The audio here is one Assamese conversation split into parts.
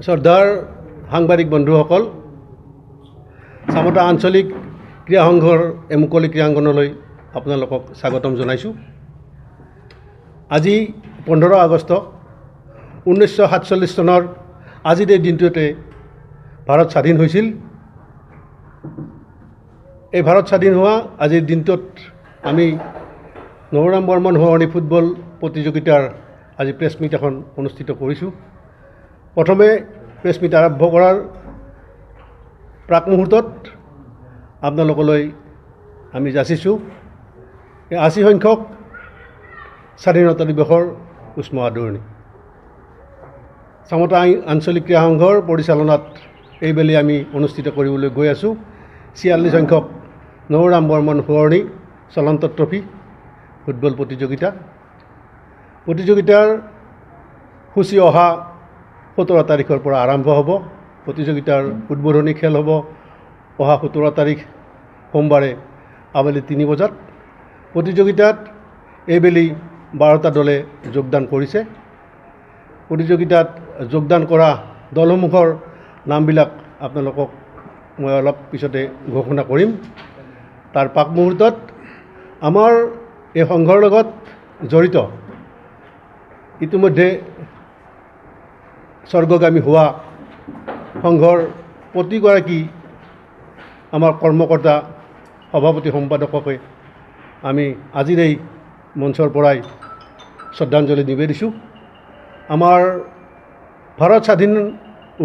শ্ৰদ্ধাৰ সাংবাদিক বন্ধুসকল, চামতা আঞ্চলিক ক্ৰীড়া সংঘৰ এই মুকলি ক্ৰীড়াংগনলৈ আপোনালোকক স্বাগতম জনাইছোঁ। আজি 15 আগষ্ট 1947 চনৰ আজিৰ এই দিনটোতে ভাৰত স্বাধীন হৈছিল। এই ভাৰত স্বাধীন হোৱা আজিৰ দিনটোত আমি নৱৰাম বৰ্মন সোঁৱৰণী ফুটবল প্ৰতিযোগিতাৰ আজি প্ৰেছ মিট এখন অনুষ্ঠিত কৰিছোঁ। প্ৰথমে প্ৰেছ মিট আৰম্ভ কৰাৰ প্ৰাক মুহূৰ্তত আপোনালোকলৈ আমি যাচিছোঁ এই 80 সংখ্যক স্বাধীনতা দিৱসৰ উষ্ম আদৰণি। চামতা আঞ্চলিক ক্ৰীড়া সংঘৰ পৰিচালনাত এইবেলি আমি অনুষ্ঠিত কৰিবলৈ গৈ আছোঁ 46 সংখ্যক নৱৰাম বৰ্মন সোঁৱৰণী চলন্ত ট্ৰফি ফুটবল প্ৰতিযোগিতাৰ সূচী অহা 17 তাৰিখৰ পৰা আৰম্ভ হ'ব। প্ৰতিযোগিতাৰ উদ্বোধনী খেল হ'ব অহা 17 তাৰিখ সোমবাৰে আবেলি 3 বজাত। প্ৰতিযোগিতাত এইবেলি 12টা দলে যোগদান কৰিছে। প্ৰতিযোগিতাত যোগদান কৰা দলসমূহৰ নামবিলাক আপোনালোকক মই অলপ পিছতে ঘোষণা কৰিম। তাৰ পাক মুহূৰ্তত আমাৰ এই সংঘৰ লগত জড়িত ইতিমধ্যে স্বৰ্গগামী হোৱা সংঘৰ প্ৰতিগৰাকী আমাৰ কৰ্মকৰ্তা সভাপতি সম্পাদককে আমি আজিৰ এই মঞ্চৰ পৰাই শ্ৰদ্ধাঞ্জলি নিবেদিছোঁ। আমাৰ ভাৰত স্বাধীন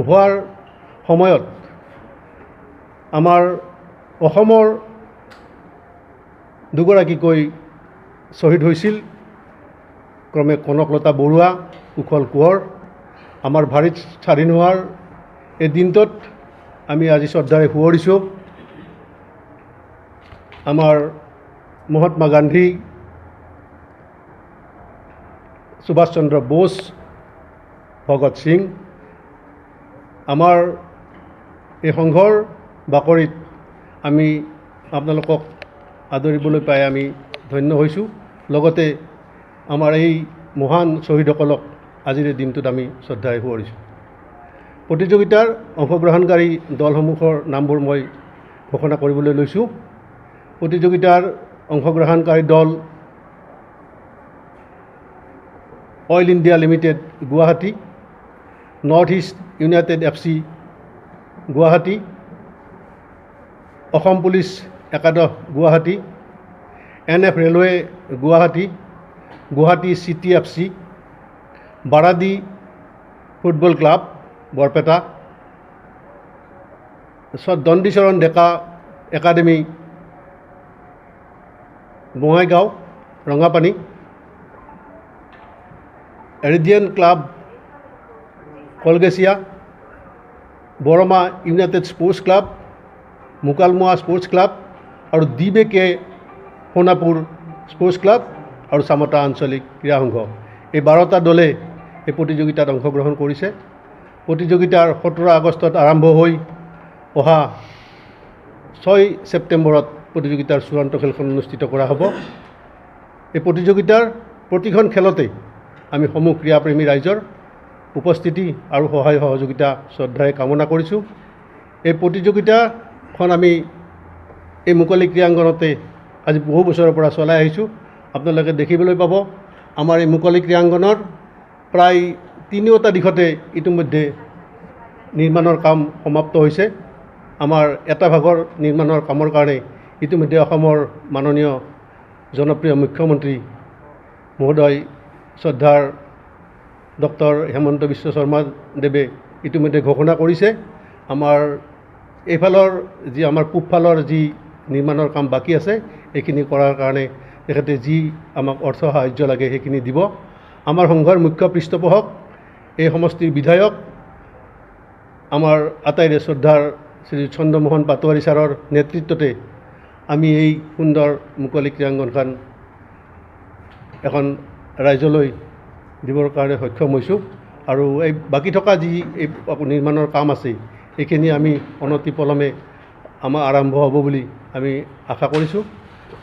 হোৱাৰ সময়ত আমাৰ অসমৰ দুগৰাকীকৈ শ্বহীদ হৈছিল, ক্ৰমে কনকলতা বৰুৱা, কুশল কোঁৱৰ। আমাৰ ভাৰত স্বাধীন হোৱাৰ এই দিনটোত আমি আজি শ্ৰদ্ধাৰে সোঁৱৰিছোঁ আমাৰ মহাত্মা গান্ধী, সুভাষ চন্দ্ৰ বোস, ভগত সিং। আমাৰ এই সংঘৰ বাকৰিত আমি আপোনালোকক আদৰিবলৈ পাই আমি ধন্য হৈছোঁ। লগতে আমাৰ এই মহান শ্বহীদসকলক আজিৰ এই দিনটোত আমি শ্ৰদ্ধাৰে সোঁৱৰিছোঁ। প্ৰতিযোগিতাৰ অংশগ্ৰহণকাৰী দলসমূহৰ নামবোৰ মই ঘোষণা কৰিবলৈ লৈছোঁ। প্ৰতিযোগিতাৰ অংশগ্ৰহণকাৰী দল oil India limited Guwahati, north east united FC Guwahati, Assam police একাদশ Guwahati, NF railway Guwahati, Guwahati city FC, Baradi football club Barpeta, Dandicharan Deka academy Bongaigaon Rangapani, এৰিডিয়ান club Kalgachia, Barma united sports club, Mukalmua sports club আৰু DBK সোণাপুৰ স্পৰ্টছ ক্লাব আৰু চামতা আঞ্চলিক ক্ৰীড়া সংঘ। এই 12টা দলে এই প্ৰতিযোগিতাত অংশগ্ৰহণ কৰিছে। প্ৰতিযোগিতাৰ 17 আগষ্টত আৰম্ভ হৈ অহা 6 ছেপ্টেম্বৰত প্ৰতিযোগিতাৰ চূড়ান্ত খেলখন অনুষ্ঠিত কৰা হ'ব। এই প্ৰতিযোগিতাৰ প্ৰতিখন খেলতে আমি সমূহ ক্ৰীড়াপ্ৰেমী ৰাইজৰ উপস্থিতি আৰু সহায় সহযোগিতা শ্ৰদ্ধাৰে কামনা কৰিছোঁ। এই প্ৰতিযোগিতাখন আমি এই মুকলি ক্ৰীড়াংগনতে আজি বহু বছৰৰ পৰা চলাই আহিছোঁ। আপোনালোকে দেখিবলৈ পাব আমাৰ এই মুকলি ক্ৰীড়াংগনৰ প্ৰায় 3টা দিশতে ইতিমধ্যে নিৰ্মাণৰ কাম সমাপ্ত হৈছে। আমাৰ এটা ভাগৰ নিৰ্মাণৰ কামৰ কাৰণে ইতিমধ্যে অসমৰ মাননীয় জনপ্ৰিয় মুখ্যমন্ত্ৰী মহোদয় শ্ৰদ্ধাৰ ডক্টৰ হেমন্ত বিশ্ব শৰ্মা দেৱে ইতিমধ্যে ঘোষণা কৰিছে। আমাৰ এইফালৰ যি আমাৰ পূবফালৰ যি নিৰ্মাণৰ কাম বাকী আছে এইখিনি কৰাৰ কাৰণে তেখেতে যি আমাক অৰ্থ সাহায্য লাগে সেইখিনি দিব। আমাৰ সংঘৰ মুখ্য পৃষ্ঠপোষক এই সমষ্টিৰ বিধায়ক আমাৰ আটাইৰে শ্ৰদ্ধাৰ শ্ৰী চন্দ্ৰমোহন পাটোৱাৰী ছাৰৰ নেতৃত্বতে আমি এই সুন্দৰ মুকলি ক্ৰীড়াংগনখন এখন ৰাইজলৈ দিবৰ কাৰণে সক্ষম হৈছোঁ। আৰু এই বাকী থকা যি এই নিৰ্মাণৰ কাম আছে এইখিনি আমি অনতিপলমে আমাৰ আৰম্ভ হ'ব বুলি আমি আশা কৰিছোঁ।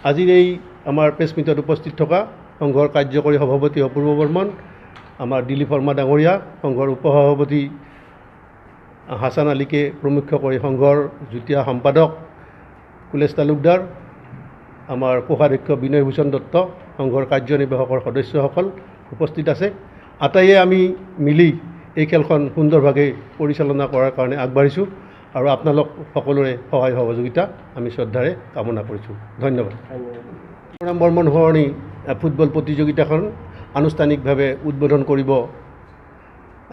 আজিৰ এই আমাৰ প্ৰেছ মিটত উপস্থিত থকা সংঘৰ কাৰ্যকৰী সভাপতি অপূৰ্ব বৰ্মন, আমাৰ দিলীপ শৰ্মা ডাঙৰীয়া, সংঘৰ উপসভাপতি হাছান আলীকে প্ৰমুখ্য কৰি সংঘৰ যুটীয়া সম্পাদক কুলেশ তালুকদাৰ, আমাৰ কোষাধ্যক্ষ বিনয় ভূষণ দত্ত, সংঘৰ কাৰ্যনিৰ্বাহকৰ সদস্যসকল উপস্থিত আছে। আটাইয়ে আমি মিলি এই খেলখন সুন্দৰভাৱে পৰিচালনা কৰাৰ কাৰণে আগবাঢ়িছোঁ আৰু আপোনালোক সকলোৰে সহায় সহযোগিতা আমি শ্ৰদ্ধাৰে কামনা কৰিছোঁ। ধন্যবাদ। বৰ্মন সোঁৱৰণী ফুটবল প্ৰতিযোগিতাখন আনুষ্ঠানিকভাৱে উদ্বোধন কৰিব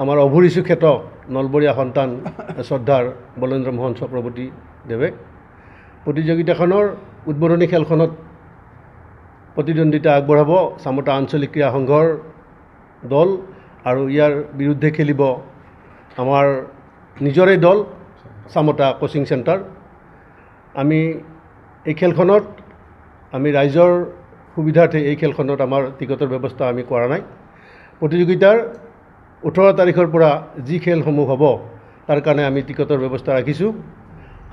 আমাৰ অভৰিসুখ্যাত নলবৰীয়া সন্তান শ্ৰদ্ধাৰ বলেন্দ্ৰ মোহন চক্ৰৱৰ্তী দেৱে। প্ৰতিযোগিতাখনৰ উদ্বোধনী খেলখনত প্ৰতিদ্বন্দ্বিতা আগবঢ়াব চামতা আঞ্চলিক ক্ৰীড়া সংঘৰ দল আৰু ইয়াৰ বিৰুদ্ধে খেলিব আমাৰ নিজৰে দল চামতা কোচিং চেণ্টাৰ। আমি এই খেলখনত আমি ৰাইজৰ সুবিধাৰ্থে এই খেলখনত আমাৰ টিকটৰ ব্যৱস্থা আমি কৰা নাই। প্ৰতিযোগিতাৰ 18 তাৰিখৰ পৰা যি খেলসমূহ হ'ব তাৰ কাৰণে আমি টিকটৰ ব্যৱস্থা ৰাখিছোঁ।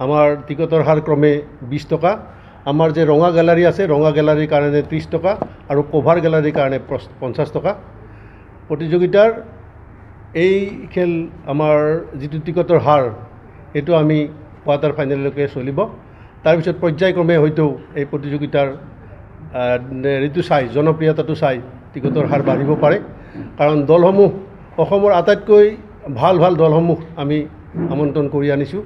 আমাৰ টিকটৰ হাৰ ক্ৰমে 20 টকা। আমাৰ যে ৰঙা গেলাৰী আছে, ৰঙা গেলাৰীৰ কাৰণে 30 টকা আৰু কভাৰ গেলাৰীৰ কাৰণে 50 টকা। প্ৰতিযোগিতাৰ এই খেল আমাৰ যিটো টিকটৰ হাৰ সেইটো আমি কোৱাৰ্টাৰ ফাইনেললৈকে চলিব। তাৰপিছত পৰ্যায়ক্ৰমে হয়তো এই প্ৰতিযোগিতাৰ ঋতু চাই জনপ্ৰিয়তাটো চাই টিকটৰ হাৰ বাঢ়িব পাৰে, কাৰণ দলসমূহ অসমৰ আটাইতকৈ ভাল ভাল দলসমূহ আমি আমন্ত্ৰণ কৰি আনিছোঁ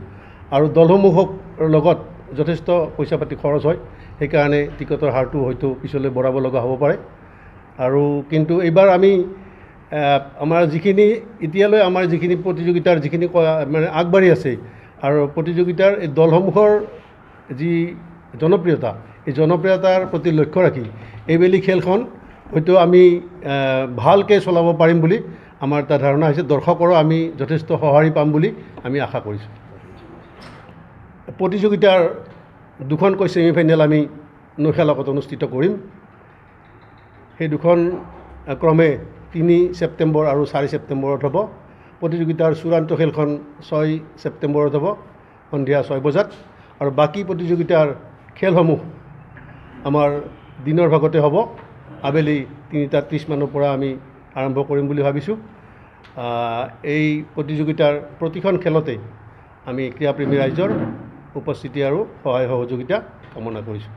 আৰু দলসমূহৰ লগত যথেষ্ট পইচা পাতি খৰচ হয়, সেইকাৰণে টিকটৰ হাৰটো হয়তো পিছলৈ বঢ়াব লগা হ'ব পাৰে। আৰু কিন্তু এইবাৰ আমি আমাৰ যিখিনি এতিয়ালৈ আমাৰ যিখিনি প্ৰতিযোগিতাৰ যিখিনি মানে আগবাঢ়ি আছে আৰু প্ৰতিযোগিতাৰ এই দলসমূহৰ যি জনপ্ৰিয়তা, এই জনপ্ৰিয়তাৰ প্ৰতি লক্ষ্য ৰাখি এইবেলি খেলখন হয়তো আমি ভালকৈ চলাব পাৰিম বুলি আমাৰ এটা ধাৰণা হৈছে। দৰ্শকৰো আমি যথেষ্ট সঁহাৰি পাম বুলি আমি আশা কৰিছোঁ। প্ৰতিযোগিতাৰ দুখনকৈ ছেমিফাইনেল আমি নৈশালকত অনুষ্ঠিত কৰিম। সেই দুখন ক্ৰমে 3 ছেপ্টেম্বৰ আৰু 4 ছেপ্টেম্বৰত হ'ব। প্ৰতিযোগিতাৰ চূড়ান্ত খেলখন 6 ছেপ্টেম্বৰত হ'ব সন্ধিয়া 6 বজাত, আৰু বাকী প্ৰতিযোগিতাৰ খেলসমূহ আমাৰ দিনৰ ভাগতে হ'ব। আবেলি 3:30 মানৰ পৰা আমি আৰম্ভ কৰিম বুলি ভাবিছোঁ। এই প্ৰতিযোগিতাৰ প্ৰতিখন খেলতে আমি ক্ৰীড়াপ্ৰেমী ৰাইজৰ উপস্থিতি আৰু সহায় সহযোগিতা কামনা কৰিছোঁ।